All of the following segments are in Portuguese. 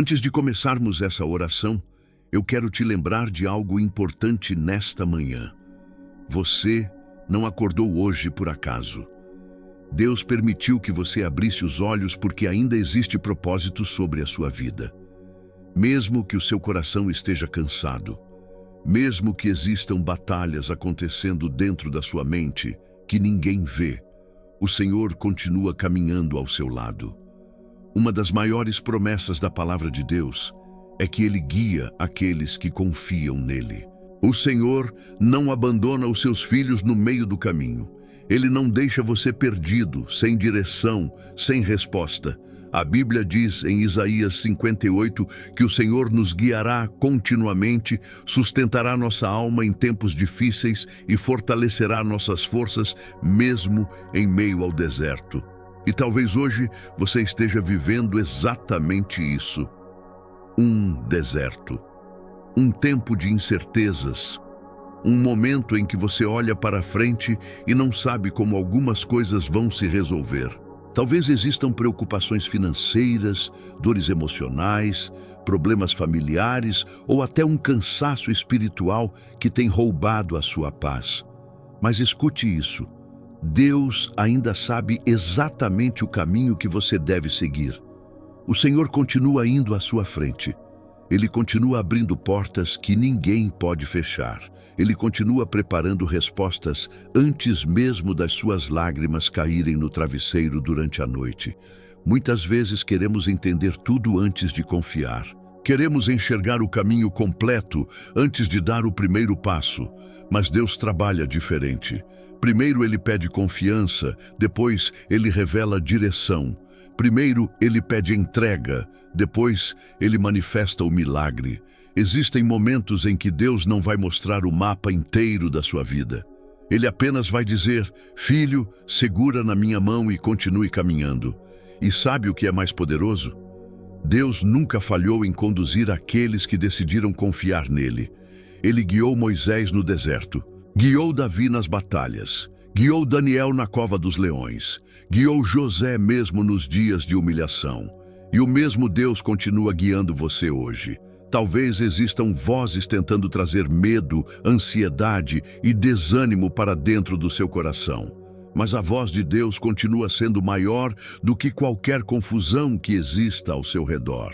Antes de começarmos essa oração, eu quero te lembrar de algo importante nesta manhã. Você não acordou hoje por acaso. Deus permitiu que você abrisse os olhos porque ainda existe propósito sobre a sua vida. Mesmo que o seu coração esteja cansado, mesmo que existam batalhas acontecendo dentro da sua mente que ninguém vê, o Senhor continua caminhando ao seu lado. Uma das maiores promessas da palavra de Deus é que Ele guia aqueles que confiam nele. O Senhor não abandona os seus filhos no meio do caminho. Ele não deixa você perdido, sem direção, sem resposta. A Bíblia diz em Isaías 58 que o Senhor nos guiará continuamente, sustentará nossa alma em tempos difíceis e fortalecerá nossas forças mesmo em meio ao deserto. E talvez hoje você esteja vivendo exatamente isso. Um deserto. Um tempo de incertezas. Um momento em que você olha para frente e não sabe como algumas coisas vão se resolver. Talvez existam preocupações financeiras, dores emocionais, problemas familiares ou até um cansaço espiritual que tem roubado a sua paz. Mas escute isso. Deus ainda sabe exatamente o caminho que você deve seguir. O Senhor continua indo à sua frente. Ele continua abrindo portas que ninguém pode fechar. Ele continua preparando respostas antes mesmo das suas lágrimas caírem no travesseiro durante a noite. Muitas vezes queremos entender tudo antes de confiar. Queremos enxergar o caminho completo antes de dar o primeiro passo. Mas Deus trabalha diferente. Primeiro Ele pede confiança, depois Ele revela direção. Primeiro Ele pede entrega, depois Ele manifesta o milagre. Existem momentos em que Deus não vai mostrar o mapa inteiro da sua vida. Ele apenas vai dizer: filho, segura na minha mão e continue caminhando. E sabe o que é mais poderoso? Deus nunca falhou em conduzir aqueles que decidiram confiar nele. Ele guiou Moisés no deserto, guiou Davi nas batalhas, guiou Daniel na cova dos leões, guiou José mesmo nos dias de humilhação. E o mesmo Deus continua guiando você hoje. Talvez existam vozes tentando trazer medo, ansiedade e desânimo para dentro do seu coração. Mas a voz de Deus continua sendo maior do que qualquer confusão que exista ao seu redor.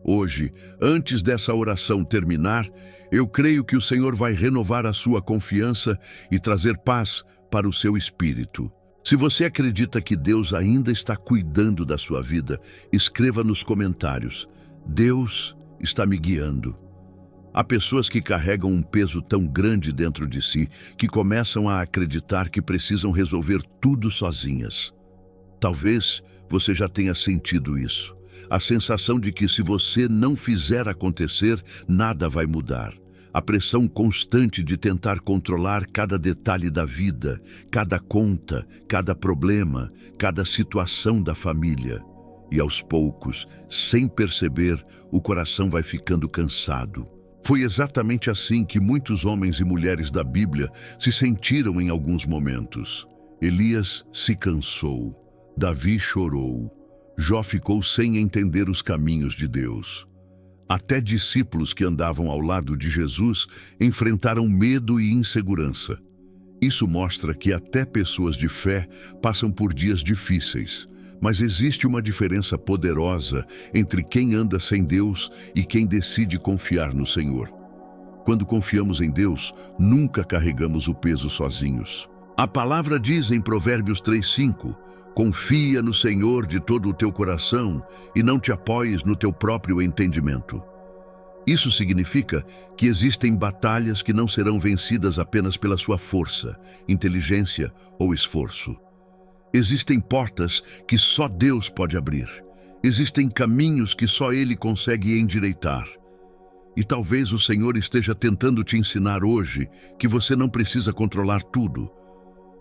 Hoje, antes dessa oração terminar, eu creio que o Senhor vai renovar a sua confiança e trazer paz para o seu espírito. Se você acredita que Deus ainda está cuidando da sua vida, escreva nos comentários: Deus está me guiando. Há pessoas que carregam um peso tão grande dentro de si que começam a acreditar que precisam resolver tudo sozinhas. Talvez você já tenha sentido isso. A sensação de que se você não fizer acontecer, nada vai mudar. A pressão constante de tentar controlar cada detalhe da vida, cada conta, cada problema, cada situação da família. E aos poucos, sem perceber, o coração vai ficando cansado. Foi exatamente assim que muitos homens e mulheres da Bíblia se sentiram em alguns momentos. Elias se cansou, Davi chorou, Jó ficou sem entender os caminhos de Deus. Até discípulos que andavam ao lado de Jesus enfrentaram medo e insegurança. Isso mostra que até pessoas de fé passam por dias difíceis. Mas existe uma diferença poderosa entre quem anda sem Deus e quem decide confiar no Senhor. Quando confiamos em Deus, nunca carregamos o peso sozinhos. A palavra diz em Provérbios 3:5, confia no Senhor de todo o teu coração e não te apoies no teu próprio entendimento. Isso significa que existem batalhas que não serão vencidas apenas pela sua força, inteligência ou esforço. Existem portas que só Deus pode abrir. Existem caminhos que só Ele consegue endireitar. E talvez o Senhor esteja tentando te ensinar hoje que você não precisa controlar tudo.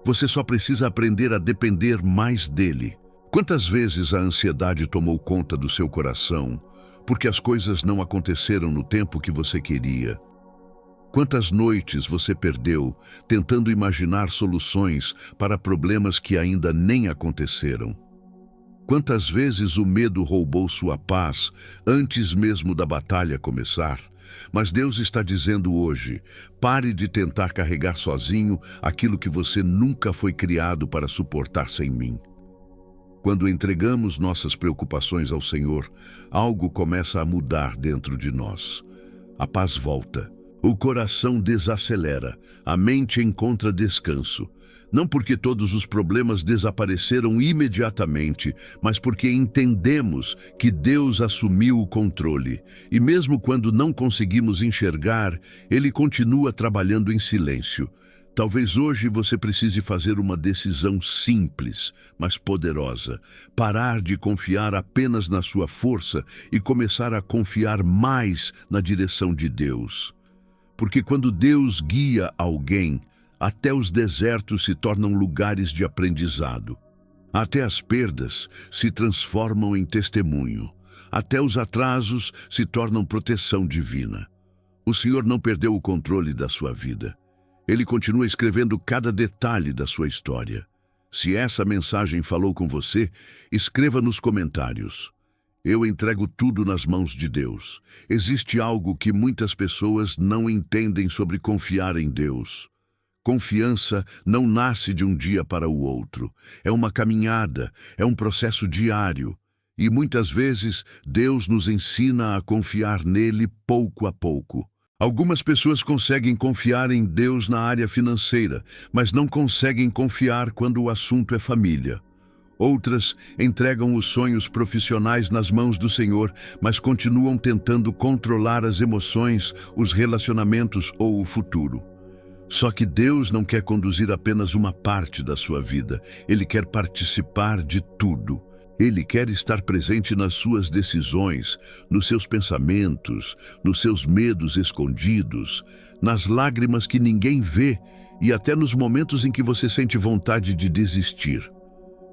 Você só precisa aprender a depender mais dEle. Quantas vezes a ansiedade tomou conta do seu coração porque as coisas não aconteceram no tempo que você queria? Quantas noites você perdeu tentando imaginar soluções para problemas que ainda nem aconteceram? Quantas vezes o medo roubou sua paz antes mesmo da batalha começar? Mas Deus está dizendo hoje: pare de tentar carregar sozinho aquilo que você nunca foi criado para suportar sem mim. Quando entregamos nossas preocupações ao Senhor, algo começa a mudar dentro de nós. A paz volta, o coração desacelera, a mente encontra descanso. Não porque todos os problemas desapareceram imediatamente, mas porque entendemos que Deus assumiu o controle. E mesmo quando não conseguimos enxergar, Ele continua trabalhando em silêncio. Talvez hoje você precise fazer uma decisão simples, mas poderosa. Parar de confiar apenas na sua força e começar a confiar mais na direção de Deus. Porque quando Deus guia alguém, até os desertos se tornam lugares de aprendizado. Até as perdas se transformam em testemunho. Até os atrasos se tornam proteção divina. O Senhor não perdeu o controle da sua vida. Ele continua escrevendo cada detalhe da sua história. Se essa mensagem falou com você, escreva nos comentários. Eu entrego tudo nas mãos de Deus. Existe algo que muitas pessoas não entendem sobre confiar em Deus. Confiança não nasce de um dia para o outro. É uma caminhada, é um processo diário. E muitas vezes Deus nos ensina a confiar nele pouco a pouco. Algumas pessoas conseguem confiar em Deus na área financeira, mas não conseguem confiar quando o assunto é família. Outras entregam os sonhos profissionais nas mãos do Senhor, mas continuam tentando controlar as emoções, os relacionamentos ou o futuro. Só que Deus não quer conduzir apenas uma parte da sua vida. Ele quer participar de tudo. Ele quer estar presente nas suas decisões, nos seus pensamentos, nos seus medos escondidos, nas lágrimas que ninguém vê e até nos momentos em que você sente vontade de desistir.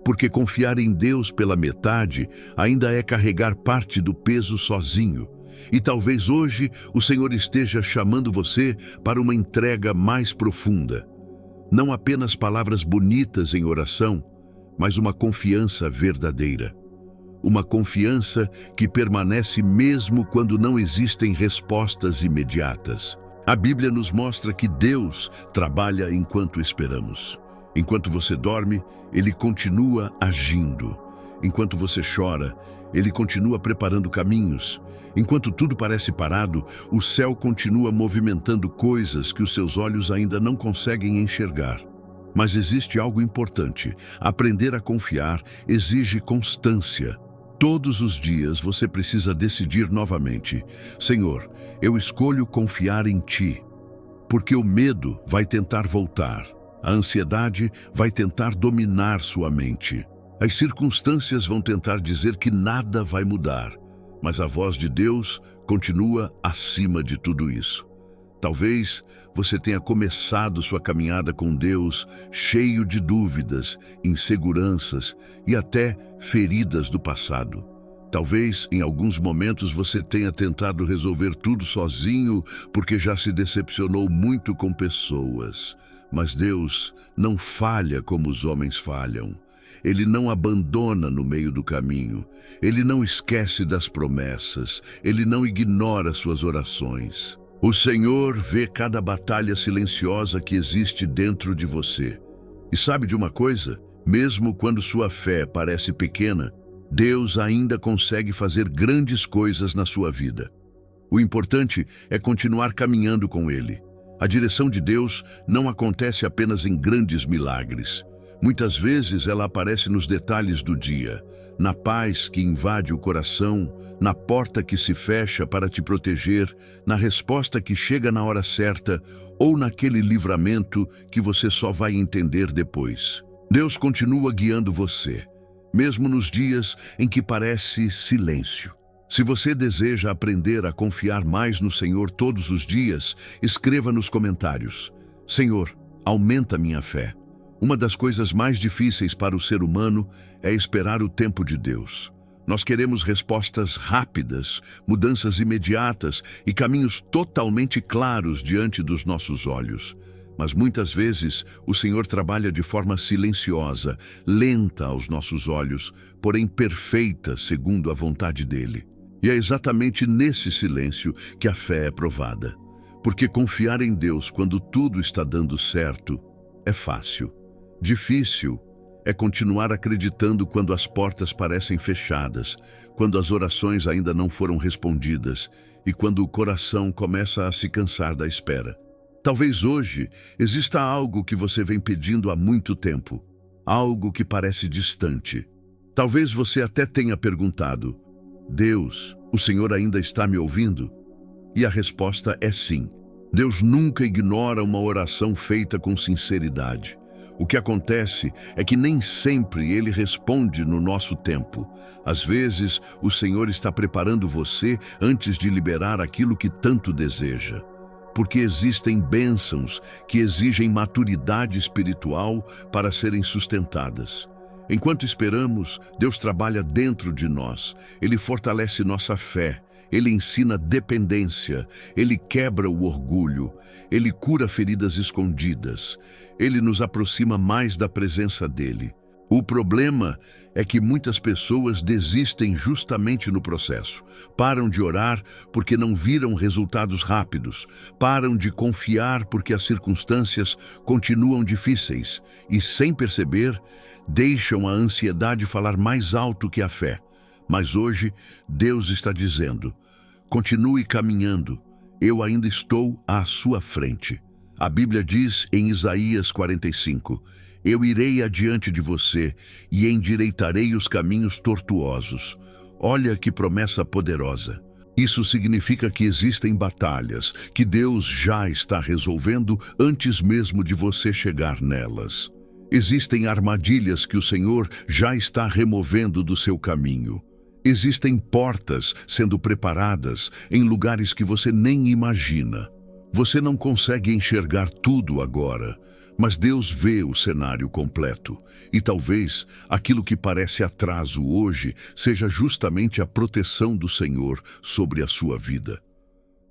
Porque confiar em Deus pela metade ainda é carregar parte do peso sozinho. E talvez hoje o Senhor esteja chamando você para uma entrega mais profunda. Não apenas palavras bonitas em oração, mas uma confiança verdadeira. Uma confiança que permanece mesmo quando não existem respostas imediatas. A Bíblia nos mostra que Deus trabalha enquanto esperamos. Enquanto você dorme, Ele continua agindo. Enquanto você chora, Ele continua preparando caminhos. Enquanto tudo parece parado, o céu continua movimentando coisas que os seus olhos ainda não conseguem enxergar. Mas existe algo importante. Aprender a confiar exige constância. Todos os dias você precisa decidir novamente: Senhor, eu escolho confiar em Ti. Porque o medo vai tentar voltar. A ansiedade vai tentar dominar sua mente. As circunstâncias vão tentar dizer que nada vai mudar. Mas a voz de Deus continua acima de tudo isso. Talvez você tenha começado sua caminhada com Deus cheio de dúvidas, inseguranças e até feridas do passado. Talvez, em alguns momentos, você tenha tentado resolver tudo sozinho porque já se decepcionou muito com pessoas. Mas Deus não falha como os homens falham. Ele não abandona no meio do caminho. Ele não esquece das promessas. Ele não ignora suas orações. O Senhor vê cada batalha silenciosa que existe dentro de você. E sabe de uma coisa? Mesmo quando sua fé parece pequena, Deus ainda consegue fazer grandes coisas na sua vida. O importante é continuar caminhando com Ele. A direção de Deus não acontece apenas em grandes milagres. Muitas vezes ela aparece nos detalhes do dia, na paz que invade o coração, na porta que se fecha para te proteger, na resposta que chega na hora certa ou naquele livramento que você só vai entender depois. Deus continua guiando você, mesmo nos dias em que parece silêncio. Se você deseja aprender a confiar mais no Senhor todos os dias, escreva nos comentários: Senhor, aumenta minha fé. Uma das coisas mais difíceis para o ser humano é esperar o tempo de Deus. Nós queremos respostas rápidas, mudanças imediatas e caminhos totalmente claros diante dos nossos olhos. Mas muitas vezes o Senhor trabalha de forma silenciosa, lenta aos nossos olhos, porém perfeita segundo a vontade dele. E é exatamente nesse silêncio que a fé é provada. Porque confiar em Deus quando tudo está dando certo é fácil. Difícil é continuar acreditando quando as portas parecem fechadas, quando as orações ainda não foram respondidas e quando o coração começa a se cansar da espera. Talvez hoje exista algo que você vem pedindo há muito tempo, algo que parece distante. Talvez você até tenha perguntado: Deus, o Senhor ainda está me ouvindo? E a resposta é sim. Deus nunca ignora uma oração feita com sinceridade. O que acontece é que nem sempre Ele responde no nosso tempo. Às vezes, o Senhor está preparando você antes de liberar aquilo que tanto deseja. Porque existem bênçãos que exigem maturidade espiritual para serem sustentadas. Enquanto esperamos, Deus trabalha dentro de nós. Ele fortalece nossa fé. Ele ensina dependência, Ele quebra o orgulho, Ele cura feridas escondidas, Ele nos aproxima mais da presença dEle. O problema é que muitas pessoas desistem justamente no processo. Param de orar porque não viram resultados rápidos, param de confiar porque as circunstâncias continuam difíceis e, sem perceber, deixam a ansiedade falar mais alto que a fé. Mas hoje, Deus está dizendo: continue caminhando, eu ainda estou à sua frente. A Bíblia diz em Isaías 45, eu irei adiante de você e endireitarei os caminhos tortuosos. Olha que promessa poderosa. Isso significa que existem batalhas que Deus já está resolvendo antes mesmo de você chegar nelas. Existem armadilhas que o Senhor já está removendo do seu caminho. Existem portas sendo preparadas em lugares que você nem imagina. Você não consegue enxergar tudo agora, mas Deus vê o cenário completo. E talvez aquilo que parece atraso hoje seja justamente a proteção do Senhor sobre a sua vida.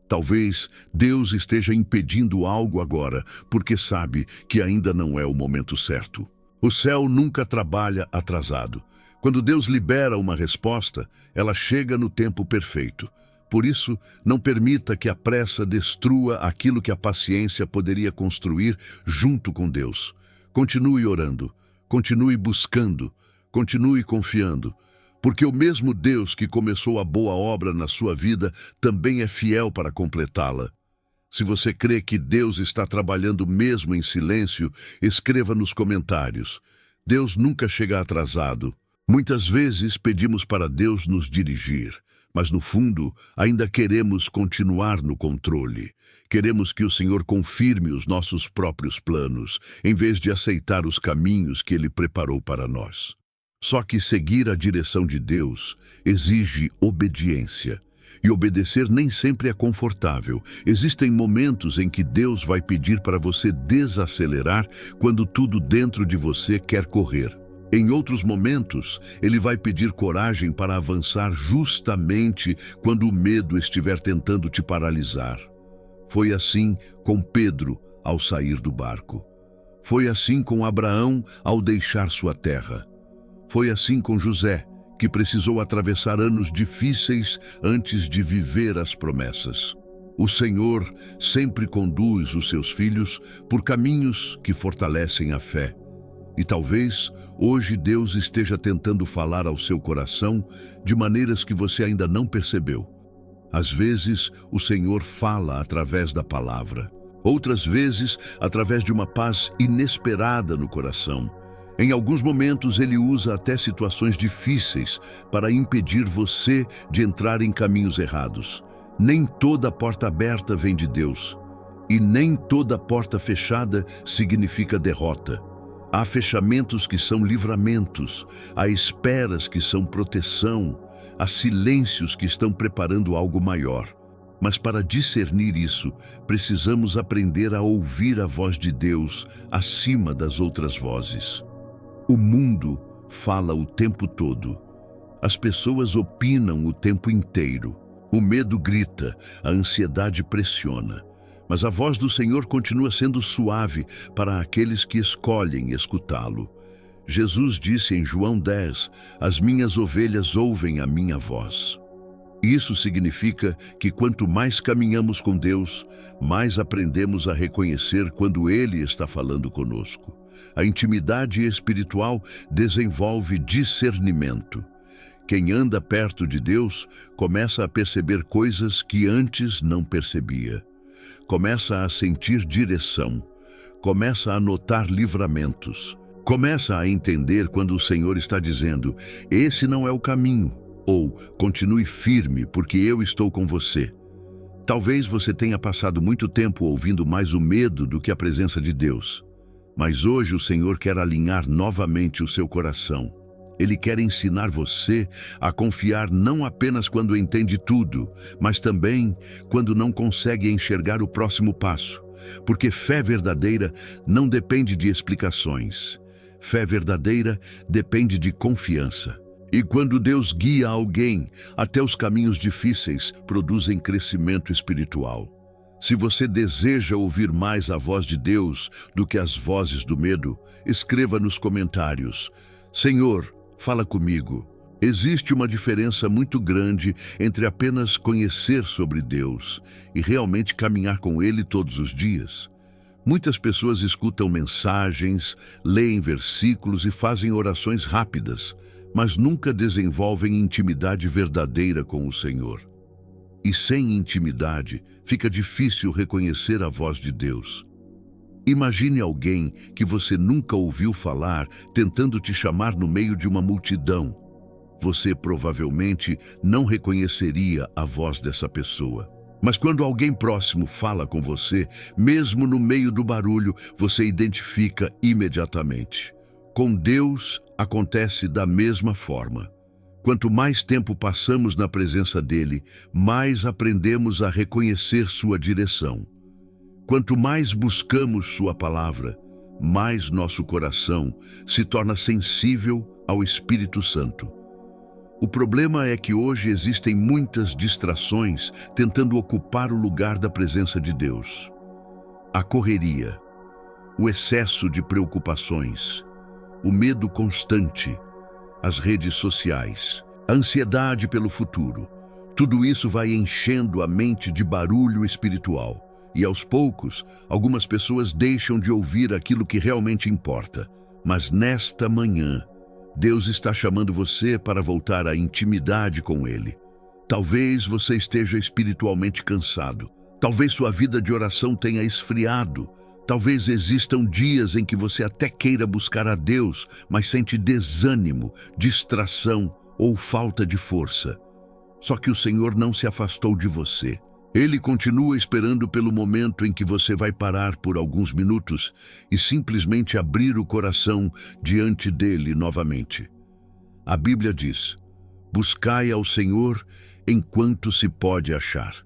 Talvez Deus esteja impedindo algo agora, porque sabe que ainda não é o momento certo. O céu nunca trabalha atrasado. Quando Deus libera uma resposta, ela chega no tempo perfeito. Por isso, não permita que a pressa destrua aquilo que a paciência poderia construir junto com Deus. Continue orando, continue buscando, continue confiando, porque o mesmo Deus que começou a boa obra na sua vida também é fiel para completá-la. Se você crê que Deus está trabalhando mesmo em silêncio, escreva nos comentários. Deus nunca chega atrasado. Muitas vezes pedimos para Deus nos dirigir, mas no fundo ainda queremos continuar no controle. Queremos que o Senhor confirme os nossos próprios planos, em vez de aceitar os caminhos que Ele preparou para nós. Só que seguir a direção de Deus exige obediência. E obedecer nem sempre é confortável. Existem momentos em que Deus vai pedir para você desacelerar quando tudo dentro de você quer correr. Em outros momentos, Ele vai pedir coragem para avançar justamente quando o medo estiver tentando te paralisar. Foi assim com Pedro ao sair do barco. Foi assim com Abraão ao deixar sua terra. Foi assim com José, que precisou atravessar anos difíceis antes de viver as promessas. O Senhor sempre conduz os seus filhos por caminhos que fortalecem a fé. E talvez hoje Deus esteja tentando falar ao seu coração de maneiras que você ainda não percebeu. Às vezes, o Senhor fala através da palavra. Outras vezes, através de uma paz inesperada no coração. Em alguns momentos, Ele usa até situações difíceis para impedir você de entrar em caminhos errados. Nem toda porta aberta vem de Deus. E nem toda porta fechada significa derrota. Há fechamentos que são livramentos, há esperas que são proteção, há silêncios que estão preparando algo maior. Mas para discernir isso, precisamos aprender a ouvir a voz de Deus acima das outras vozes. O mundo fala o tempo todo. As pessoas opinam o tempo inteiro. O medo grita, a ansiedade pressiona. Mas a voz do Senhor continua sendo suave para aqueles que escolhem escutá-lo. Jesus disse em João 10, as minhas ovelhas ouvem a minha voz. Isso significa que quanto mais caminhamos com Deus, mais aprendemos a reconhecer quando Ele está falando conosco. A intimidade espiritual desenvolve discernimento. Quem anda perto de Deus começa a perceber coisas que antes não percebia. Começa a sentir direção. Começa a notar livramentos. Começa a entender quando o Senhor está dizendo, esse não é o caminho, ou continue firme porque eu estou com você. Talvez você tenha passado muito tempo ouvindo mais o medo do que a presença de Deus. Mas hoje o Senhor quer alinhar novamente o seu coração. Ele quer ensinar você a confiar não apenas quando entende tudo, mas também quando não consegue enxergar o próximo passo. Porque fé verdadeira não depende de explicações. Fé verdadeira depende de confiança. E quando Deus guia alguém, até os caminhos difíceis produzem crescimento espiritual. Se você deseja ouvir mais a voz de Deus do que as vozes do medo, escreva nos comentários, Senhor, fala comigo. Existe uma diferença muito grande entre apenas conhecer sobre Deus e realmente caminhar com Ele todos os dias. Muitas pessoas escutam mensagens, leem versículos e fazem orações rápidas, mas nunca desenvolvem intimidade verdadeira com o Senhor. E sem intimidade, fica difícil reconhecer a voz de Deus. Imagine alguém que você nunca ouviu falar tentando te chamar no meio de uma multidão. Você provavelmente não reconheceria a voz dessa pessoa. Mas quando alguém próximo fala com você, mesmo no meio do barulho, você identifica imediatamente. Com Deus, acontece da mesma forma. Quanto mais tempo passamos na presença dele, mais aprendemos a reconhecer sua direção. Quanto mais buscamos sua palavra, mais nosso coração se torna sensível ao Espírito Santo. O problema é que hoje existem muitas distrações tentando ocupar o lugar da presença de Deus. A correria, o excesso de preocupações, o medo constante, as redes sociais, a ansiedade pelo futuro. Tudo isso vai enchendo a mente de barulho espiritual. E aos poucos, algumas pessoas deixam de ouvir aquilo que realmente importa. Mas nesta manhã, Deus está chamando você para voltar à intimidade com Ele. Talvez você esteja espiritualmente cansado. Talvez sua vida de oração tenha esfriado. Talvez existam dias em que você até queira buscar a Deus, mas sente desânimo, distração ou falta de força. Só que o Senhor não se afastou de você. Ele continua esperando pelo momento em que você vai parar por alguns minutos e simplesmente abrir o coração diante dele novamente. A Bíblia diz, buscai ao Senhor enquanto se pode achar.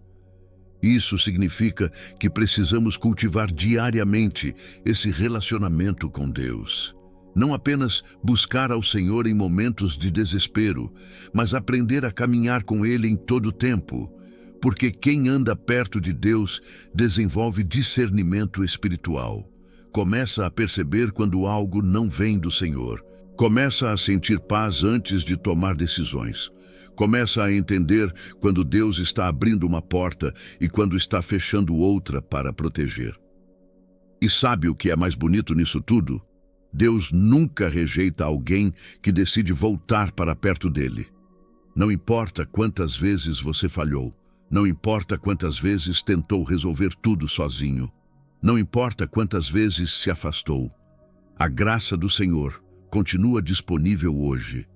Isso significa que precisamos cultivar diariamente esse relacionamento com Deus. Não apenas buscar ao Senhor em momentos de desespero, mas aprender a caminhar com Ele em todo o tempo. Porque quem anda perto de Deus desenvolve discernimento espiritual. Começa a perceber quando algo não vem do Senhor. Começa a sentir paz antes de tomar decisões. Começa a entender quando Deus está abrindo uma porta e quando está fechando outra para proteger. E sabe o que é mais bonito nisso tudo? Deus nunca rejeita alguém que decide voltar para perto dele. Não importa quantas vezes você falhou. Não importa quantas vezes tentou resolver tudo sozinho. Não importa quantas vezes se afastou. A graça do Senhor continua disponível hoje.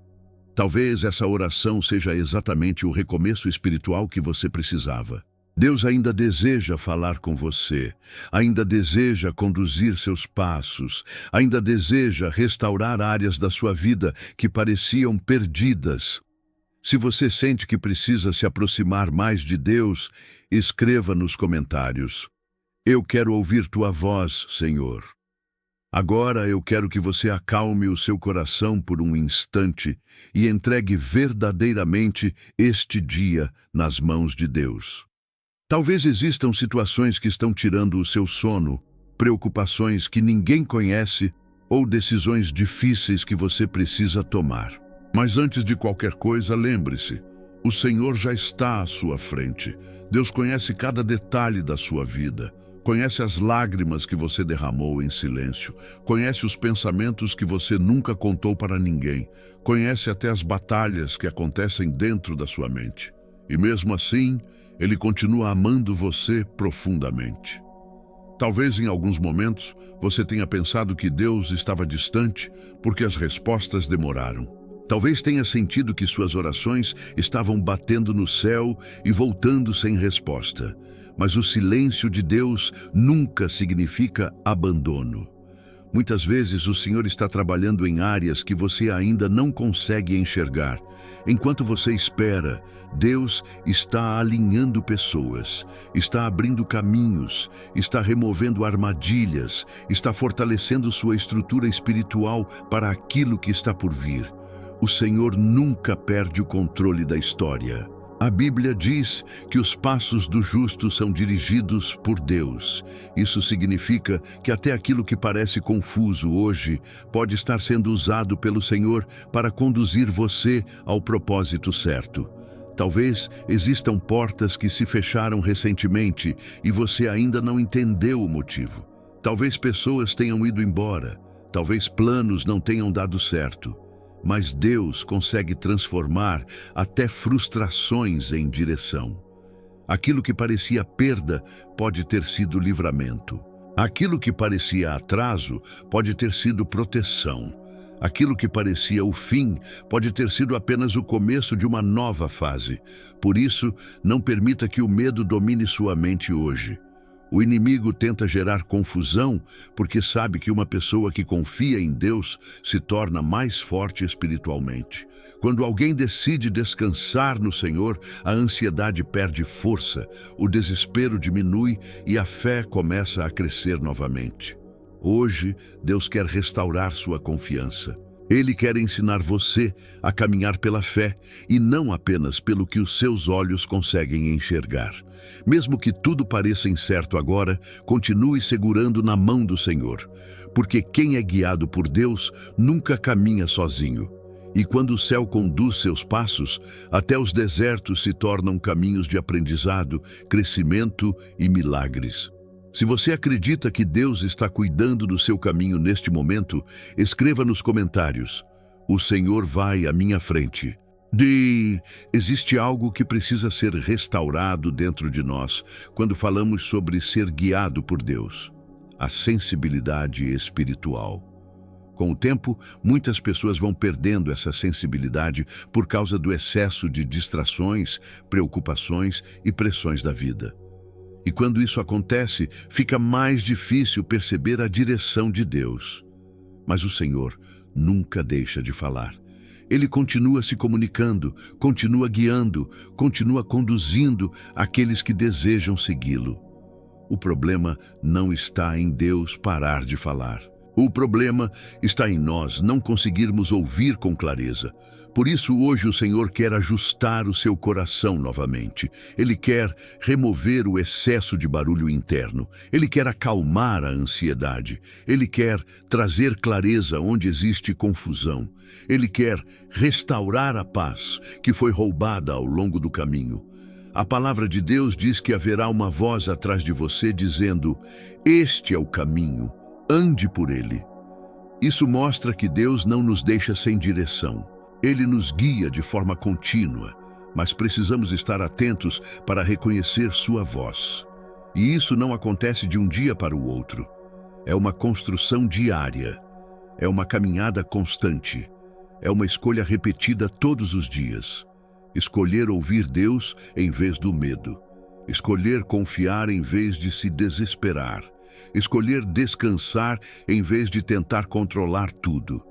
Talvez essa oração seja exatamente o recomeço espiritual que você precisava. Deus ainda deseja falar com você, ainda deseja conduzir seus passos, ainda deseja restaurar áreas da sua vida que pareciam perdidas. Se você sente que precisa se aproximar mais de Deus, escreva nos comentários. Eu quero ouvir tua voz, Senhor. Agora eu quero que você acalme o seu coração por um instante e entregue verdadeiramente este dia nas mãos de Deus. Talvez existam situações que estão tirando o seu sono, preocupações que ninguém conhece ou decisões difíceis que você precisa tomar. Mas antes de qualquer coisa, lembre-se, o Senhor já está à sua frente. Deus conhece cada detalhe da sua vida. Conhece as lágrimas que você derramou em silêncio. Conhece os pensamentos que você nunca contou para ninguém. Conhece até as batalhas que acontecem dentro da sua mente. E mesmo assim, Ele continua amando você profundamente. Talvez em alguns momentos você tenha pensado que Deus estava distante porque as respostas demoraram. Talvez tenha sentido que suas orações estavam batendo no céu e voltando sem resposta. Mas o silêncio de Deus nunca significa abandono. Muitas vezes o Senhor está trabalhando em áreas que você ainda não consegue enxergar. Enquanto você espera, Deus está alinhando pessoas, está abrindo caminhos, está removendo armadilhas, está fortalecendo sua estrutura espiritual para aquilo que está por vir. O Senhor nunca perde o controle da história. A Bíblia diz que os passos do justo são dirigidos por Deus. Isso significa que até aquilo que parece confuso hoje pode estar sendo usado pelo Senhor para conduzir você ao propósito certo. Talvez existam portas que se fecharam recentemente e você ainda não entendeu o motivo. Talvez pessoas tenham ido embora. Talvez planos não tenham dado certo. Mas Deus consegue transformar até frustrações em direção. Aquilo que parecia perda pode ter sido livramento. Aquilo que parecia atraso pode ter sido proteção. Aquilo que parecia o fim pode ter sido apenas o começo de uma nova fase. Por isso, não permita que o medo domine sua mente hoje. O inimigo tenta gerar confusão porque sabe que uma pessoa que confia em Deus se torna mais forte espiritualmente. Quando alguém decide descansar no Senhor, a ansiedade perde força, o desespero diminui e a fé começa a crescer novamente. Hoje, Deus quer restaurar sua confiança. Ele quer ensinar você a caminhar pela fé e não apenas pelo que os seus olhos conseguem enxergar. Mesmo que tudo pareça incerto agora, continue segurando na mão do Senhor, porque quem é guiado por Deus nunca caminha sozinho. E quando o céu conduz seus passos, até os desertos se tornam caminhos de aprendizado, crescimento e milagres. Se você acredita que Deus está cuidando do seu caminho neste momento, escreva nos comentários: "O Senhor vai à minha frente." Existe algo que precisa ser restaurado dentro de nós quando falamos sobre ser guiado por Deus: a sensibilidade espiritual. Com o tempo, muitas pessoas vão perdendo essa sensibilidade por causa do excesso de distrações, preocupações e pressões da vida. E quando isso acontece, fica mais difícil perceber a direção de Deus. Mas o Senhor nunca deixa de falar. Ele continua se comunicando, continua guiando, continua conduzindo aqueles que desejam segui-lo. O problema não está em Deus parar de falar. O problema está em nós não conseguirmos ouvir com clareza. Por isso, hoje o Senhor quer ajustar o seu coração novamente. Ele quer remover o excesso de barulho interno. Ele quer acalmar a ansiedade. Ele quer trazer clareza onde existe confusão. Ele quer restaurar a paz que foi roubada ao longo do caminho. A palavra de Deus diz que haverá uma voz atrás de você dizendo: "Este é o caminho. Ande por ele." Isso mostra que Deus não nos deixa sem direção. Ele nos guia de forma contínua, mas precisamos estar atentos para reconhecer sua voz. E isso não acontece de um dia para o outro. É uma construção diária. É uma caminhada constante. É uma escolha repetida todos os dias. Escolher ouvir Deus em vez do medo. Escolher confiar em vez de se desesperar. Escolher descansar em vez de tentar controlar tudo.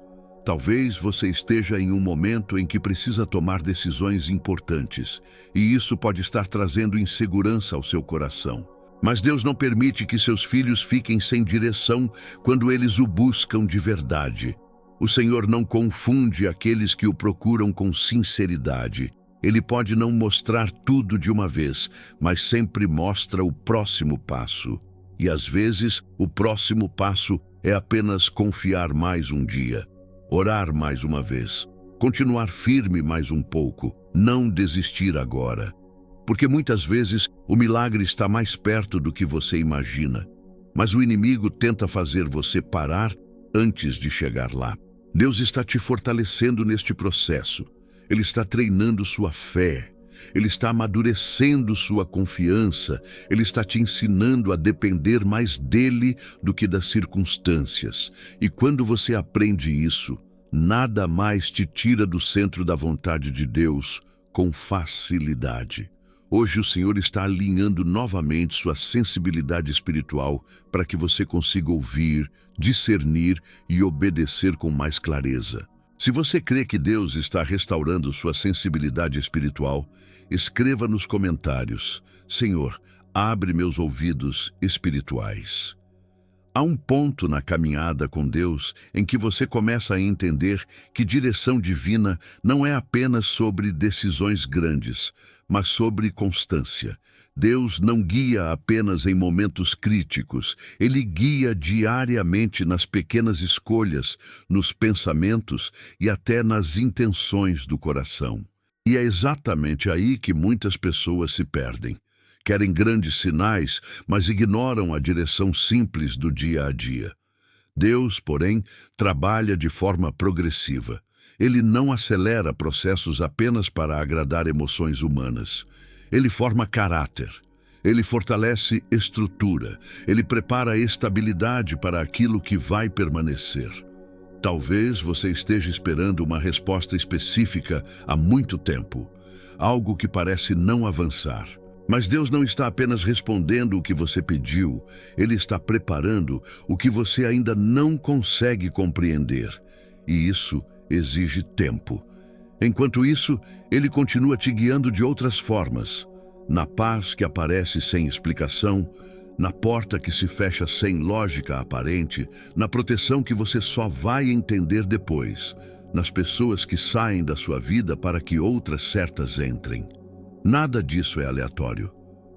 Talvez você esteja em um momento em que precisa tomar decisões importantes, e isso pode estar trazendo insegurança ao seu coração. Mas Deus não permite que seus filhos fiquem sem direção quando eles o buscam de verdade. O Senhor não confunde aqueles que o procuram com sinceridade. Ele pode não mostrar tudo de uma vez, mas sempre mostra o próximo passo. E às vezes, o próximo passo é apenas confiar mais um dia, orar mais uma vez, continuar firme mais um pouco, não desistir agora. Porque muitas vezes o milagre está mais perto do que você imagina, mas o inimigo tenta fazer você parar antes de chegar lá. Deus está te fortalecendo neste processo. Ele está treinando sua fé. Ele está amadurecendo sua confiança. Ele está te ensinando a depender mais dele do que das circunstâncias. E quando você aprende isso, nada mais te tira do centro da vontade de Deus com facilidade. Hoje o Senhor está alinhando novamente sua sensibilidade espiritual para que você consiga ouvir, discernir e obedecer com mais clareza. Se você crê que Deus está restaurando sua sensibilidade espiritual, escreva nos comentários: Senhor, abre meus ouvidos espirituais. Há um ponto na caminhada com Deus em que você começa a entender que direção divina não é apenas sobre decisões grandes, mas sobre constância. Deus não guia apenas em momentos críticos, Ele guia diariamente nas pequenas escolhas, nos pensamentos e até nas intenções do coração. E é exatamente aí que muitas pessoas se perdem. Querem grandes sinais, mas ignoram a direção simples do dia a dia. Deus, porém, trabalha de forma progressiva. Ele não acelera processos apenas para agradar emoções humanas. Ele forma caráter. Ele fortalece estrutura. Ele prepara a estabilidade para aquilo que vai permanecer. Talvez você esteja esperando uma resposta específica há muito tempo, algo que parece não avançar. Mas Deus não está apenas respondendo o que você pediu, Ele está preparando o que você ainda não consegue compreender. E isso exige tempo. Enquanto isso, Ele continua te guiando de outras formas. Na paz que aparece sem explicação, na porta que se fecha sem lógica aparente, na proteção que você só vai entender depois, nas pessoas que saem da sua vida para que outras certas entrem. Nada disso é aleatório.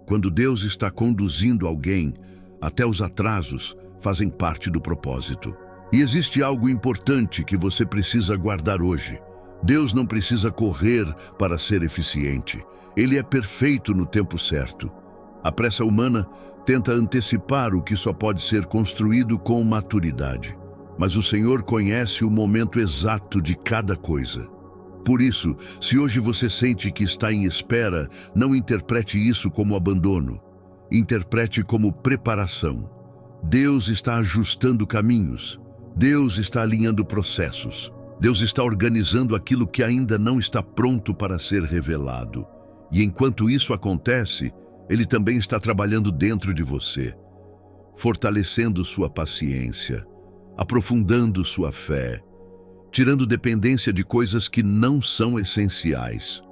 Quando Deus está conduzindo alguém, até os atrasos fazem parte do propósito. E existe algo importante que você precisa guardar hoje. Deus não precisa correr para ser eficiente. Ele é perfeito no tempo certo. A pressa humana tenta antecipar o que só pode ser construído com maturidade. Mas o Senhor conhece o momento exato de cada coisa. Por isso, se hoje você sente que está em espera, não interprete isso como abandono. Interprete como preparação. Deus está ajustando caminhos. Deus está alinhando processos. Deus está organizando aquilo que ainda não está pronto para ser revelado. E enquanto isso acontece, Ele também está trabalhando dentro de você, fortalecendo sua paciência, aprofundando sua fé, tirando dependência de coisas que não são essenciais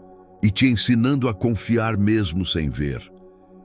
e te ensinando a confiar mesmo sem ver.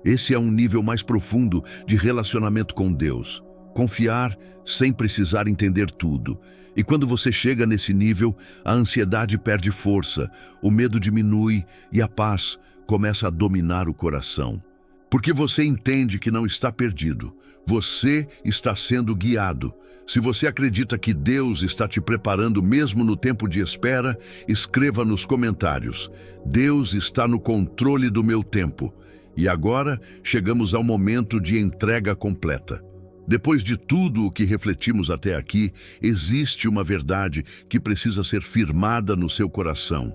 Esse é um nível mais profundo de relacionamento com Deus. Confiar sem precisar entender tudo. E quando você chega nesse nível, a ansiedade perde força, o medo diminui e a paz começa a dominar o coração. Porque você entende que não está perdido. Você está sendo guiado. Se você acredita que Deus está te preparando mesmo no tempo de espera, escreva nos comentários: Deus está no controle do meu tempo. E agora chegamos ao momento de entrega completa. Depois de tudo o que refletimos até aqui, existe uma verdade que precisa ser firmada no seu coração.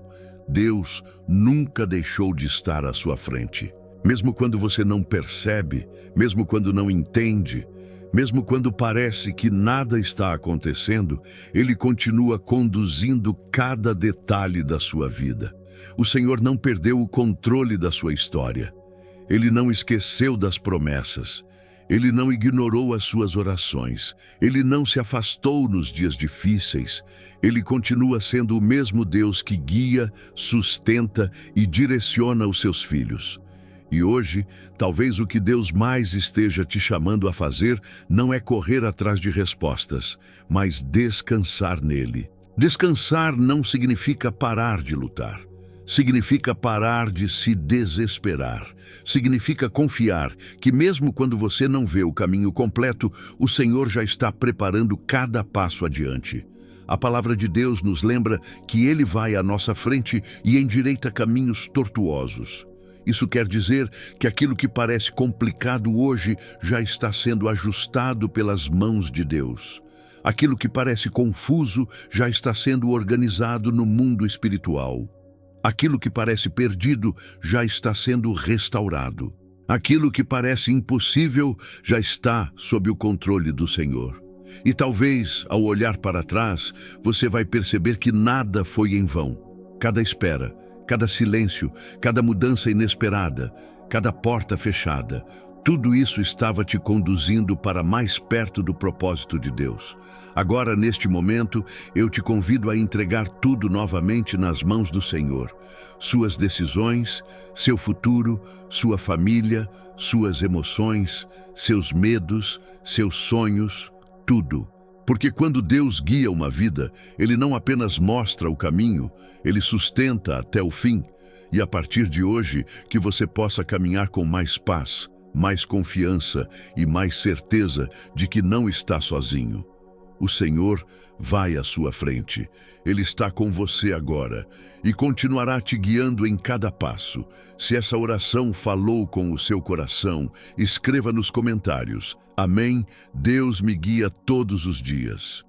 Deus nunca deixou de estar à sua frente. Mesmo quando você não percebe, mesmo quando não entende, mesmo quando parece que nada está acontecendo, Ele continua conduzindo cada detalhe da sua vida. O Senhor não perdeu o controle da sua história. Ele não esqueceu das promessas. Ele não ignorou as suas orações. Ele não se afastou nos dias difíceis. Ele continua sendo o mesmo Deus que guia, sustenta e direciona os seus filhos. E hoje, talvez o que Deus mais esteja te chamando a fazer não é correr atrás de respostas, mas descansar nele. Descansar não significa parar de lutar. significa parar de se desesperar. Significa confiar que mesmo quando você não vê o caminho completo, o Senhor já está preparando cada passo adiante. A palavra de Deus nos lembra que Ele vai à nossa frente e endireita caminhos tortuosos. Isso quer dizer que aquilo que parece complicado hoje já está sendo ajustado pelas mãos de Deus. Aquilo que parece confuso já está sendo organizado no mundo espiritual. Aquilo que parece perdido já está sendo restaurado. Aquilo que parece impossível já está sob o controle do Senhor. E talvez, ao olhar para trás, você vai perceber que nada foi em vão. Cada espera, cada silêncio, cada mudança inesperada, cada porta fechada, tudo isso estava te conduzindo para mais perto do propósito de Deus. Agora, neste momento, eu te convido a entregar tudo novamente nas mãos do Senhor. Suas decisões, seu futuro, sua família, suas emoções, seus medos, seus sonhos, tudo. Porque quando Deus guia uma vida, Ele não apenas mostra o caminho, Ele sustenta até o fim. E a partir de hoje, que você possa caminhar com mais paz, mais confiança e mais certeza de que não está sozinho. O Senhor vai à sua frente. Ele está com você agora e continuará te guiando em cada passo. Se essa oração falou com o seu coração, escreva nos comentários. Amém. Deus me guia todos os dias.